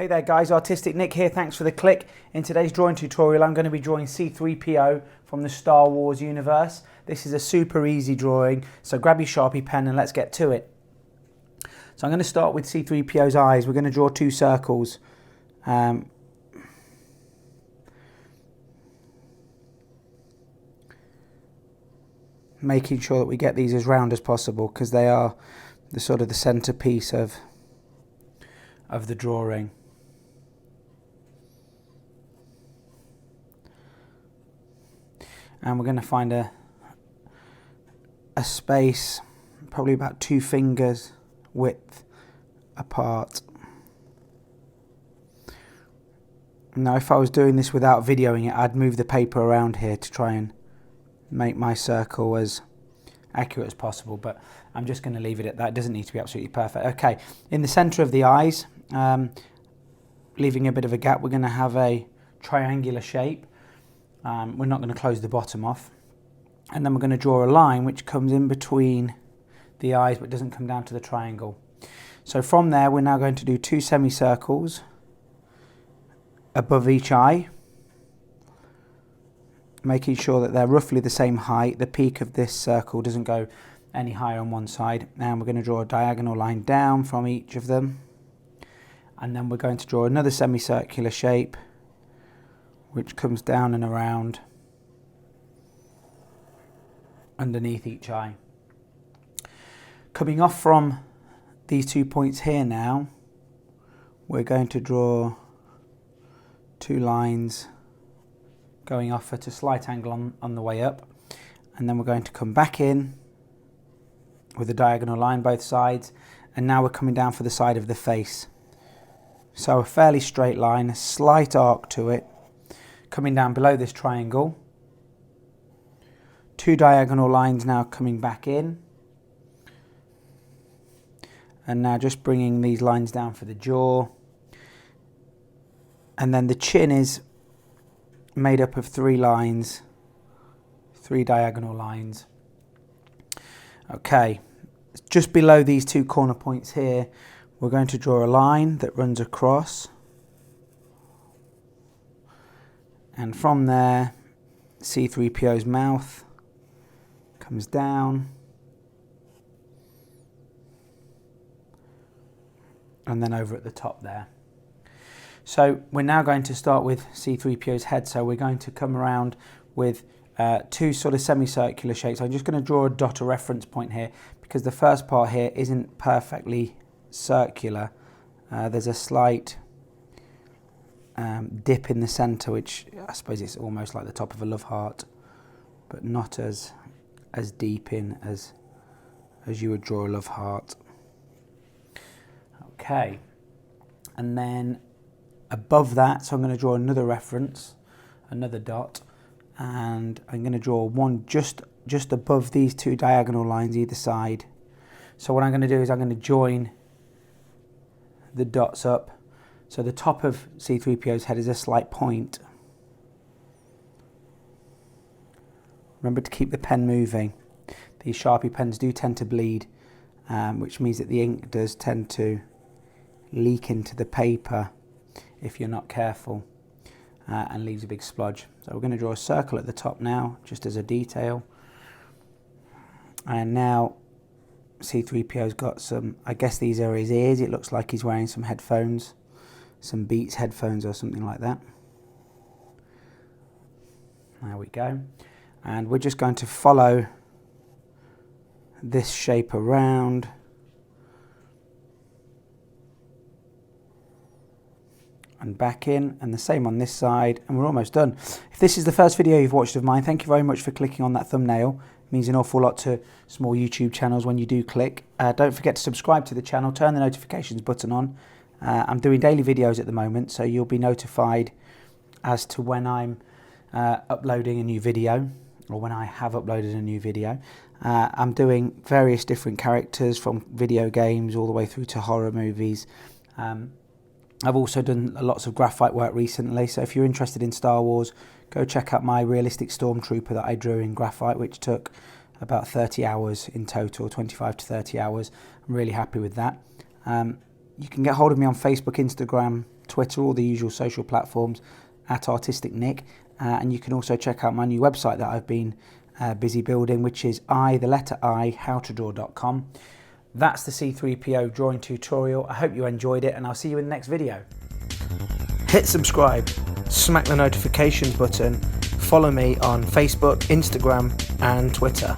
Hey there guys, Artistic Nick here, thanks for the click. In today's drawing tutorial I'm going to be drawing C3-PO from the Star Wars universe. This is a super easy drawing, so grab your Sharpie pen and let's get to it. So I'm going to start with C3-PO's eyes. We're going to draw two circles. Making sure that we get these as round as possible because they are the sort of the centerpiece of the drawing. And we're going to find a space probably about 2 fingers width apart. Now if I was doing this without videoing it, I'd move the paper around here to try and make my circle as accurate as possible, but I'm just going to leave it at that. It doesn't need to be absolutely perfect. Okay, in the center of the eyes, leaving a bit of a gap, we're going to have a triangular shape. We're not going to close the bottom off, and then we're going to draw a line which comes in between the eyes but doesn't come down to the triangle. So from there we're now going to do 2 semicircles above each eye, making sure that they're roughly the same height. The peak of this circle doesn't go any higher on one side. And we're going to draw a diagonal line down from each of them, and then we're going to draw another semicircular shape which comes down and around underneath each eye. Coming off from these 2 points here now, we're going to draw 2 lines going off at a slight angle on the way up, and then we're going to come back in with a diagonal line both sides, and now we're coming down for the side of the face. So a fairly straight line, a slight arc to it, coming down below this triangle. 2 diagonal lines now coming back in, and now just bringing these lines down for the jaw, and then the chin is made up of 3 lines, 3 diagonal lines. Okay, just below these 2 corner points here, we're going to draw a line that runs across, and from there C3-PO's mouth comes down, and then over at the top there. So we're now going to start with C3-PO's head. So we're going to come around with 2 sort of semicircular shapes. I'm just going to draw a dot, a reference point here, because the first part here isn't perfectly circular. There's a slight dip in the center, which I suppose it's almost like the top of a love heart, but not as deep in as you would draw a love heart. Okay, and then above that, so I'm going to draw another reference, another dot, and I'm going to draw one just above these 2 diagonal lines either side. So what I'm going to do is I'm going to join the dots up. So the top of C3-PO's head is a slight point. Remember to keep the pen moving. These Sharpie pens do tend to bleed, which means that the ink does tend to leak into the paper if you're not careful, and leaves a big splodge. So we're going to draw a circle at the top now, just as a detail. And now C3-PO's got some, I guess these are his ears. It looks like he's wearing some headphones, some Beats headphones or something like that. There we go. And we're just going to follow this shape around, and back in, and the same on this side, and we're almost done. If this is the first video you've watched of mine, thank you very much for clicking on that thumbnail. It means an awful lot to small YouTube channels when you do click. Don't forget to subscribe to the channel, turn the notifications button on. I'm doing daily videos at the moment, so you'll be notified as to when I'm uploading a new video, or when I have uploaded a new video. I'm doing various different characters, from video games all the way through to horror movies. I've also done lots of graphite work recently, so if you're interested in Star Wars, go check out my realistic stormtrooper that I drew in graphite, which took about 30 hours in total, 25 to 30 hours. I'm really happy with that. You can get hold of me on Facebook, Instagram, Twitter, all the usual social platforms at Artistic Nick. And you can also check out my new website that I've been busy building, which is howtodraw.com. That's the C3-PO drawing tutorial. I hope you enjoyed it, and I'll see you in the next video. Hit subscribe, smack the notifications button, follow me on Facebook, Instagram and Twitter.